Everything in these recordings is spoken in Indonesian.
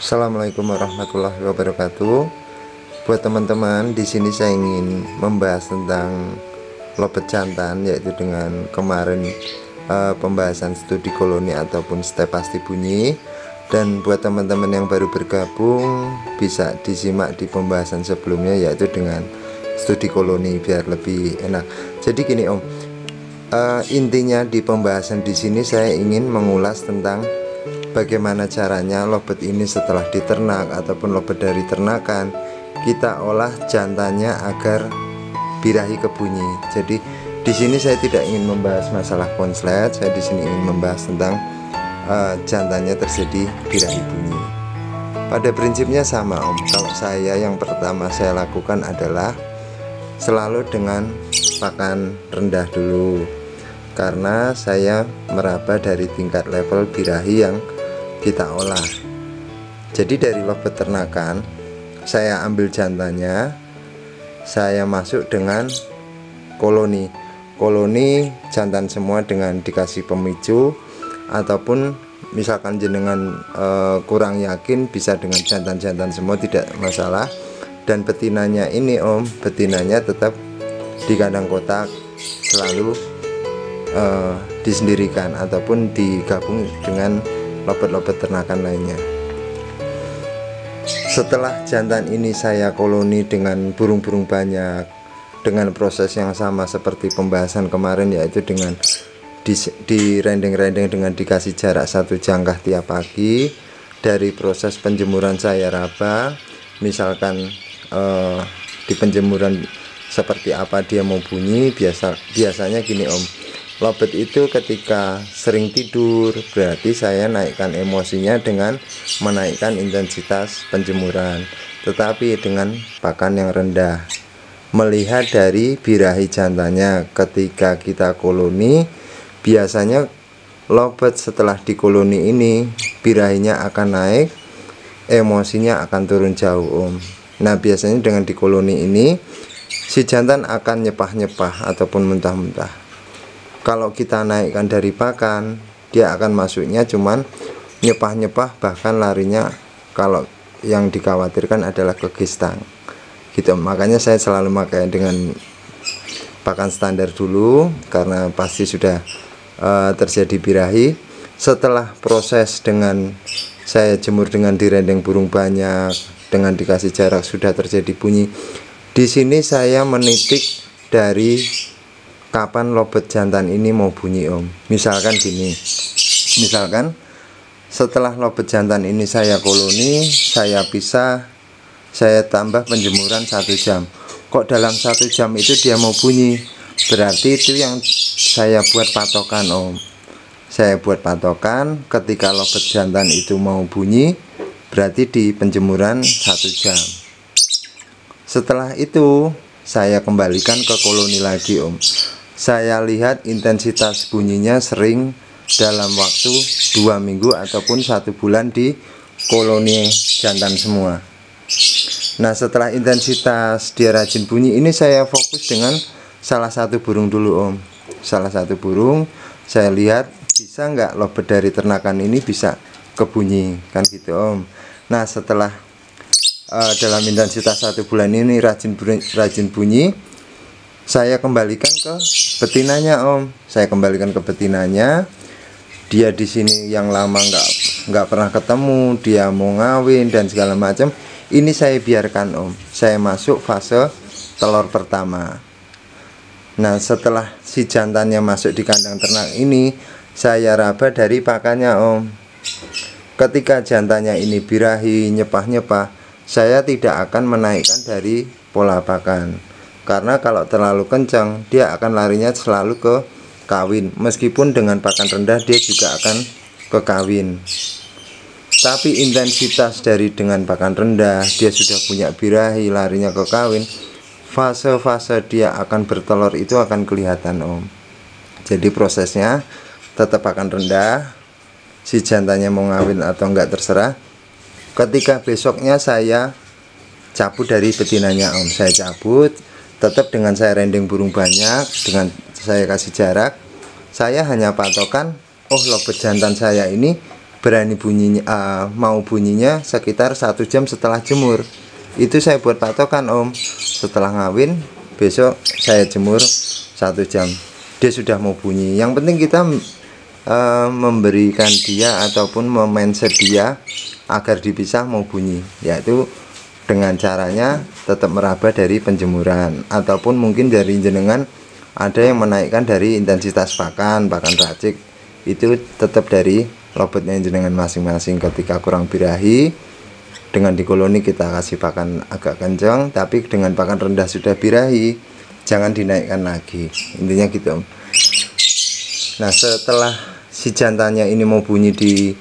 Assalamualaikum warahmatullahi wabarakatuh. Buat teman-teman, di sini saya ingin membahas tentang lobet jantan, yaitu dengan kemarin pembahasan studi koloni ataupun step pasti bunyi. Dan buat teman-teman yang baru bergabung, bisa disimak di pembahasan sebelumnya, yaitu dengan studi koloni biar lebih enak. Jadi gini Om, intinya di pembahasan di sini saya ingin mengulas tentang bagaimana caranya lobet ini setelah diternak ataupun lobet dari ternakan kita olah jantannya agar birahi kebunyi. Jadi di sini saya tidak ingin membahas masalah konslet, saya di sini ingin membahas tentang jantannya terjadi birahi bunyi. Pada prinsipnya sama Om. Kalau saya yang pertama saya lakukan adalah selalu dengan pakan rendah dulu, karena saya meraba dari tingkat level birahi yang kita olah. Jadi dari lobet ternakan saya ambil jantannya, saya masuk dengan koloni jantan semua dengan dikasih pemicu, ataupun misalkan jenengan kurang yakin bisa dengan jantan-jantan semua, tidak masalah. Dan betinanya ini Om, betinanya tetap di kandang kotak, selalu disendirikan ataupun digabung dengan lobet-lobet ternakan lainnya. Setelah jantan ini saya koloni dengan burung-burung banyak, dengan proses yang sama seperti pembahasan kemarin, yaitu dengan di rendeng-rendeng dengan dikasih jarak 1 jangkah tiap pagi. Dari proses penjemuran saya raba, misalkan di penjemuran seperti apa dia mau bunyi. Biasanya gini Om, lobet itu ketika sering tidur, berarti saya naikkan emosinya dengan menaikkan intensitas penjemuran, tetapi dengan pakan yang rendah. Melihat dari birahi jantannya ketika kita koloni, biasanya lobet setelah dikoloni ini birahinya akan naik, emosinya akan turun jauh Om. Nah biasanya dengan dikoloni ini si jantan akan nyepah-nyepah ataupun muntah-muntah. Kalau kita naikkan dari pakan, dia akan masuknya cuman nyepah-nyepah, bahkan larinya kalau yang dikhawatirkan adalah ke gistang gitu. Makanya saya selalu pakai dengan pakan standar dulu, karena pasti sudah terjadi birahi. Setelah proses dengan saya jemur dengan direndeng burung banyak, dengan dikasih jarak, sudah terjadi bunyi. Di sini saya menitik dari kapan lobet jantan ini mau bunyi Om. Misalkan gini, misalkan setelah lobet jantan ini saya koloni, saya pisah, saya tambah penjemuran 1 jam. Kok dalam 1 jam itu dia mau bunyi? Berarti itu yang saya buat patokan Om. Saya buat patokan ketika lobet jantan itu mau bunyi, berarti di penjemuran 1 jam. Setelah itu saya kembalikan ke koloni lagi Om. Saya lihat intensitas bunyinya sering dalam waktu 2 minggu ataupun 1 bulan di koloni jantan semua. Nah setelah intensitas dia rajin bunyi ini, saya fokus dengan salah satu burung dulu Om. Salah satu burung saya lihat bisa nggak lobet dari ternakan ini bisa kebunyi, kan gitu Om. Nah setelah dalam intensitas 1 bulan ini rajin bunyi, saya kembalikan ke betinanya Om. Saya kembalikan ke betinanya. Dia di sini yang lama nggak pernah ketemu, dia mau ngawin dan segala macam. Ini saya biarkan Om. Saya masuk fase telur pertama. Nah setelah si jantannya masuk di kandang ternak ini, saya raba dari pakannya Om. Ketika jantannya ini birahi, nyepah-nyepah, saya tidak akan menaikkan dari pola pakan, karena kalau terlalu kencang dia akan larinya selalu ke kawin. Meskipun dengan pakan rendah dia juga akan ke kawin, tapi intensitas dari dengan pakan rendah dia sudah punya birahi, larinya ke kawin, fase-fase dia akan bertelur itu akan kelihatan Om. Jadi prosesnya tetap pakan rendah, si jantannya mau ngawin atau enggak terserah. Ketika besoknya saya cabut dari betinanya Om, saya cabut, tetap dengan saya rendeng burung banyak, dengan saya kasih jarak. Saya hanya patokan, oh lobet jantan saya ini berani bunyinya, mau bunyinya sekitar 1 jam setelah jemur. Itu saya buat patokan Om, setelah ngawin besok saya jemur 1 jam dia sudah mau bunyi. Yang penting kita memberikan dia ataupun memindset dia agar dipisah mau bunyi, yaitu dengan caranya tetap meraba dari penjemuran, ataupun mungkin dari jenengan ada yang menaikkan dari intensitas pakan racik, itu tetap dari lobotnya jenengan masing-masing. Ketika kurang birahi, dengan di koloni kita kasih pakan agak kencang, tapi dengan pakan rendah sudah birahi, jangan dinaikkan lagi, intinya gitu Om. Nah setelah si jantannya ini mau bunyi di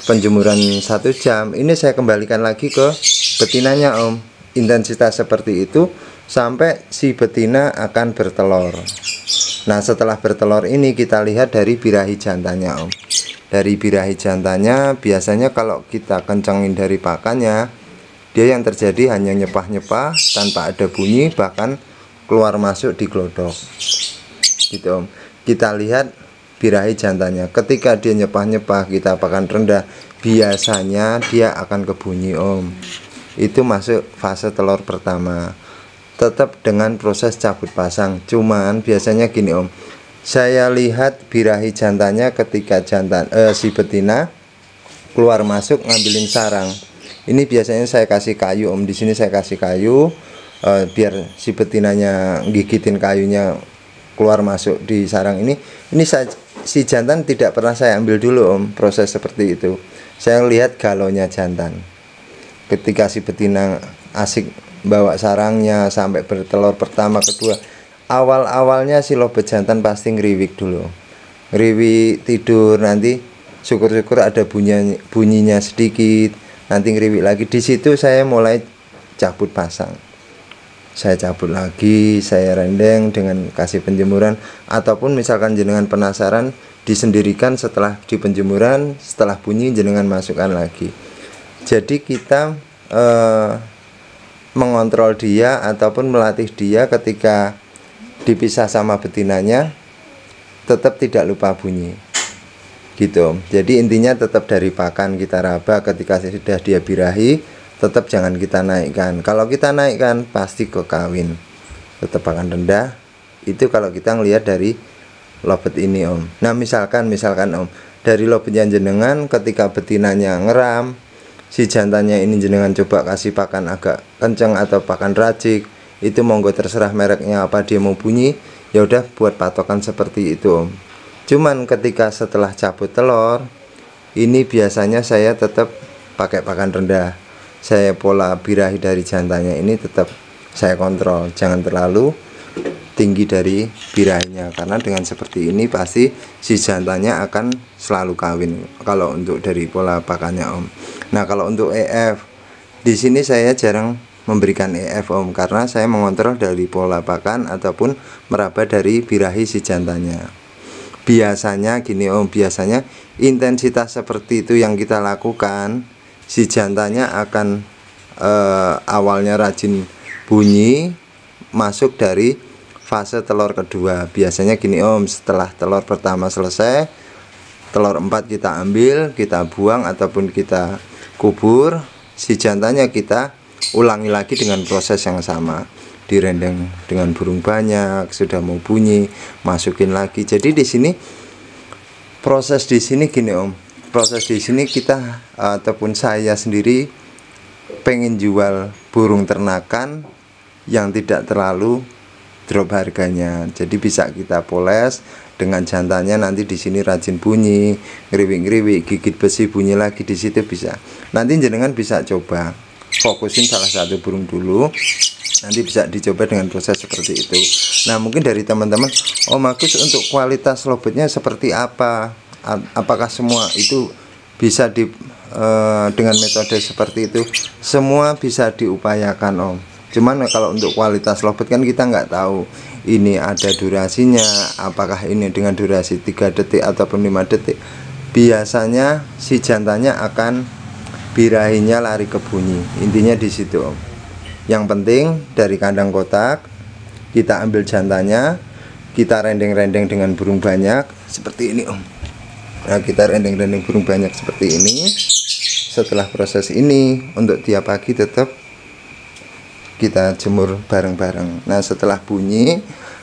penjemuran 1 jam, ini saya kembalikan lagi ke betinanya Om, intensitas seperti itu sampai si betina akan bertelur. Nah setelah bertelur ini kita lihat dari birahi jantannya Om. Dari birahi jantannya biasanya kalau kita kencangin dari pakannya, dia yang terjadi hanya nyepah-nyepah tanpa ada bunyi, bahkan keluar masuk di glodok gitu Om. Kita lihat birahi jantannya, ketika dia nyepah-nyepah kita pakan rendah, biasanya dia akan kebunyi Om. Itu masuk fase telur pertama, tetap dengan proses cabut pasang. Cuman biasanya gini Om, saya lihat birahi jantannya ketika si betina keluar masuk ngambilin sarang. Ini biasanya saya kasih kayu Om, di sini saya kasih kayu biar si betinanya gigitin kayunya keluar masuk di sarang ini. Si jantan tidak pernah saya ambil dulu Om, proses seperti itu. Saya lihat galonya jantan. Ketika si betina asik bawa sarangnya sampai bertelur pertama, kedua, awal-awalnya si lobet jantan pasti ngeriwik dulu. Ngeriwik tidur, nanti syukur-syukur ada bunyinya sedikit, nanti ngeriwik lagi. Di situ saya mulai cabut pasang. Saya cabut lagi, saya rendeng dengan kasih penjemuran, ataupun misalkan jenengan penasaran disendirikan setelah di penjemuran, setelah bunyi jenengan masukkan lagi. Jadi kita mengontrol dia ataupun melatih dia ketika dipisah sama betinanya tetap tidak lupa bunyi gitu. Jadi intinya tetap dari pakan kita raba, ketika sudah dia birahi tetap jangan kita naikkan. Kalau kita naikkan pasti kekawin. Tetap pakan rendah. Itu kalau kita ngelihat dari lobet ini Om. Nah misalkan Om, dari lobet yang jenengan ketika betinanya ngeram, si jantannya ini jenengan coba kasih pakan agak kenceng atau pakan racik, itu monggo terserah mereknya apa, dia mau bunyi ya udah buat patokan seperti itu Om. Cuman ketika setelah cabut telur ini biasanya saya tetap pakai pakan rendah. Saya pola birahi dari jantannya ini tetap saya kontrol, jangan terlalu tinggi dari birahinya, karena dengan seperti ini pasti si jantannya akan selalu kawin kalau untuk dari pola pakannya Om. Nah kalau untuk EF di sini saya jarang memberikan EF Om, karena saya mengontrol dari pola pakan ataupun meraba dari birahi si jantannya. Biasanya gini Om, biasanya intensitas seperti itu yang kita lakukan, si jantannya akan awalnya rajin bunyi, masuk dari fase telur kedua. Biasanya gini Om, setelah telur pertama selesai, telur 4 kita ambil, kita buang ataupun kita kubur, si jantannya kita ulangi lagi dengan proses yang sama, direndeng dengan burung banyak, sudah mau bunyi masukin lagi. Jadi di sini proses di sini gini Om, proses di sini kita ataupun saya sendiri pengen jual burung ternakan yang tidak terlalu drop harganya. Jadi bisa kita poles dengan jantannya, nanti di sini rajin bunyi, ngeriwik-ngeriwik, gigit besi bunyi lagi, di situ bisa. Nanti jenengan bisa coba fokusin salah satu burung dulu, nanti bisa dicoba dengan proses seperti itu. Nah mungkin dari teman-teman, Om Agus untuk kualitas lobetnya seperti apa, apakah semua itu bisa dengan metode seperti itu? Semua bisa diupayakan Om, cuman kalau untuk kualitas lobet kan kita nggak tahu ini ada durasinya, apakah ini dengan durasi 3 detik ataupun 5 detik. Biasanya si jantannya akan birahinya lari ke bunyi, intinya di situ Om. Yang penting dari kandang kotak kita ambil jantannya, kita rendeng-rendeng dengan burung banyak seperti ini Om. Nah, kita rendeng-rendeng burung banyak seperti ini. Setelah proses ini, untuk tiap pagi tetap kita jemur bareng-bareng. Nah, setelah bunyi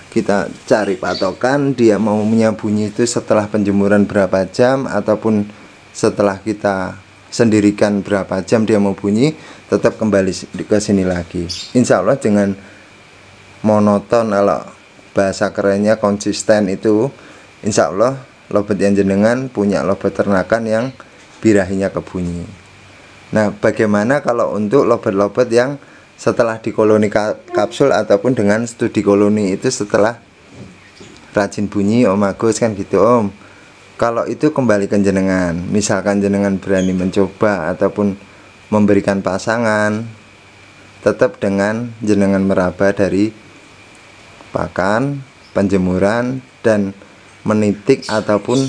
kita cari patokan, dia maunya bunyi itu setelah penjemuran berapa jam, ataupun setelah kita sendirikan berapa jam dia mau bunyi, tetap kembali ke sini lagi. Insya Allah dengan monoton, kalau bahasa kerennya konsisten itu, insya Allah lobet yang jenengan punya lobet ternakan yang birahinya kebunyi. Nah, bagaimana kalau untuk lobet-lobet yang setelah di koloni kapsul ataupun dengan studi koloni itu setelah rajin bunyi Om Agus kan gitu Om. Kalau itu kembali ke jenengan, misalkan jenengan berani mencoba ataupun memberikan pasangan, tetap dengan jenengan meraba dari pakan, penjemuran, dan menitik ataupun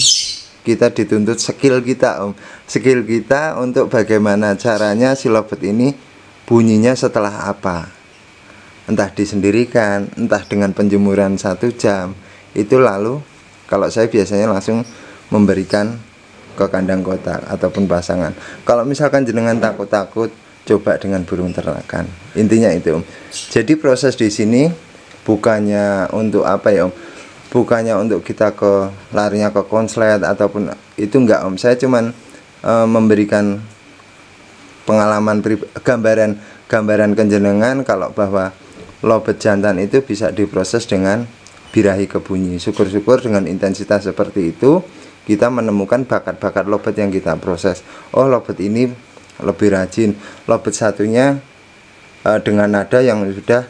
kita dituntut skill kita Om, skill kita untuk bagaimana caranya si lobet ini bunyinya setelah apa, entah disendirikan, entah dengan penjemuran 1 jam itu. Lalu kalau saya biasanya langsung memberikan ke kandang kotak ataupun pasangan. Kalau misalkan jenengan takut-takut, coba dengan burung ternakan, intinya itu Om. Jadi proses di sini bukannya untuk apa ya Om, bukannya untuk kita ke larinya ke konslet ataupun itu enggak Om. Saya cuman memberikan pengalaman gambaran kenjenengan kalau bahwa lobet jantan itu bisa diproses dengan birahi kebunyi. Syukur-syukur dengan intensitas seperti itu kita menemukan bakat-bakat lobet yang kita proses. Oh, lobet ini lebih rajin, lobet satunya dengan nada yang sudah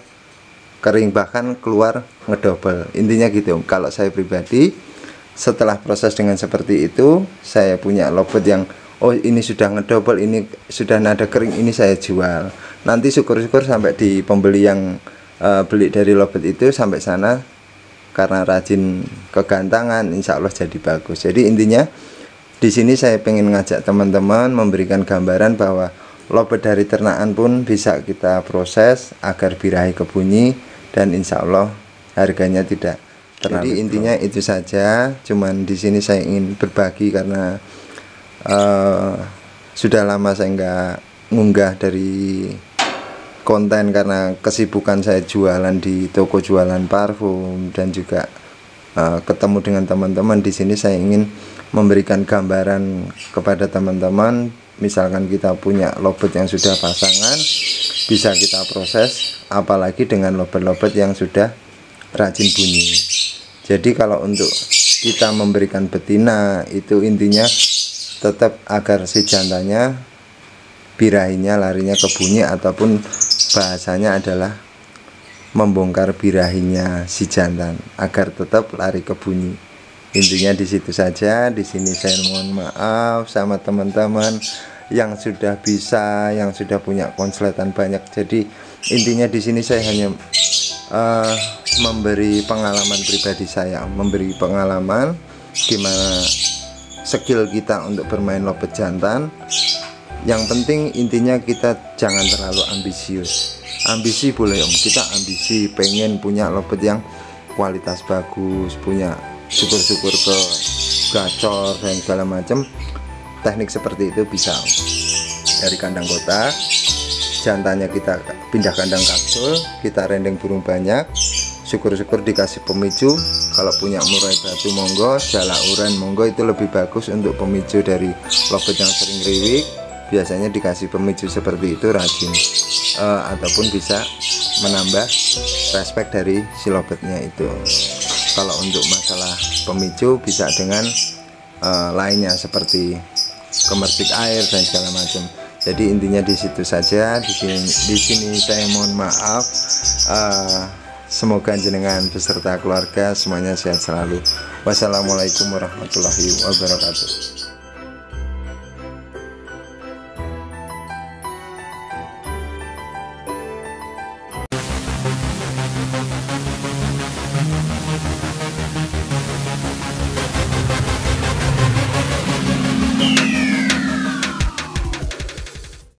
kering bahkan keluar ngedobel, intinya gitu. Kalau saya pribadi setelah proses dengan seperti itu, saya punya lobet yang oh ini sudah ngedobel, ini sudah nada kering, ini saya jual. Nanti syukur-syukur sampai di pembeli yang beli dari lobet itu sampai sana, karena rajin kegantangan, insya Allah jadi bagus. Jadi intinya di sini saya pengen ngajak teman-teman memberikan gambaran bahwa lobet dari ternakan pun bisa kita proses agar birahi kebunyi, dan insya Allah harganya tidak terlalu. Jadi intinya itu saja. Cuman di sini saya ingin berbagi karena sudah lama saya nggak ngunggah dari konten karena kesibukan saya jualan di toko jualan parfum dan juga ketemu dengan teman-teman. Di sini saya ingin memberikan gambaran kepada teman-teman. Misalkan kita punya lobet yang sudah pasangan, bisa kita proses, apalagi dengan lobet-lobet yang sudah rajin bunyi. Jadi kalau untuk kita memberikan betina itu intinya tetap agar si jantannya birahinya larinya ke bunyi, ataupun bahasanya adalah membongkar birahinya si jantan agar tetap lari ke bunyi. Intinya di situ saja. Di sini saya mohon maaf sama teman-teman yang sudah bisa, yang sudah punya konsletan banyak. Jadi intinya di sini saya hanya memberi pengalaman pribadi saya, memberi pengalaman gimana skill kita untuk bermain lobet jantan. Yang penting intinya kita jangan terlalu ambisius. Ambisi boleh Om, kita ambisi pengen punya lobet yang kualitas bagus, punya syukur-syukur ke gacor dan segala macam. Teknik seperti itu bisa dari kandang kotak, jantannya kita pindah kandang kapsul, kita rendeng burung banyak, syukur-syukur dikasih pemicu. Kalau punya murai batu monggo, jala uren monggo, itu lebih bagus untuk pemicu dari lobet yang sering riwik. Biasanya dikasih pemicu seperti itu rajin, ataupun bisa menambah respect dari si lobetnya itu. Kalau untuk masalah pemicu bisa dengan lainnya seperti kemercik air dan segala macam. Jadi intinya di situ saja. Di sini saya mohon maaf. Semoga jenengan beserta keluarga semuanya sehat selalu. Wassalamualaikum warahmatullahi wabarakatuh.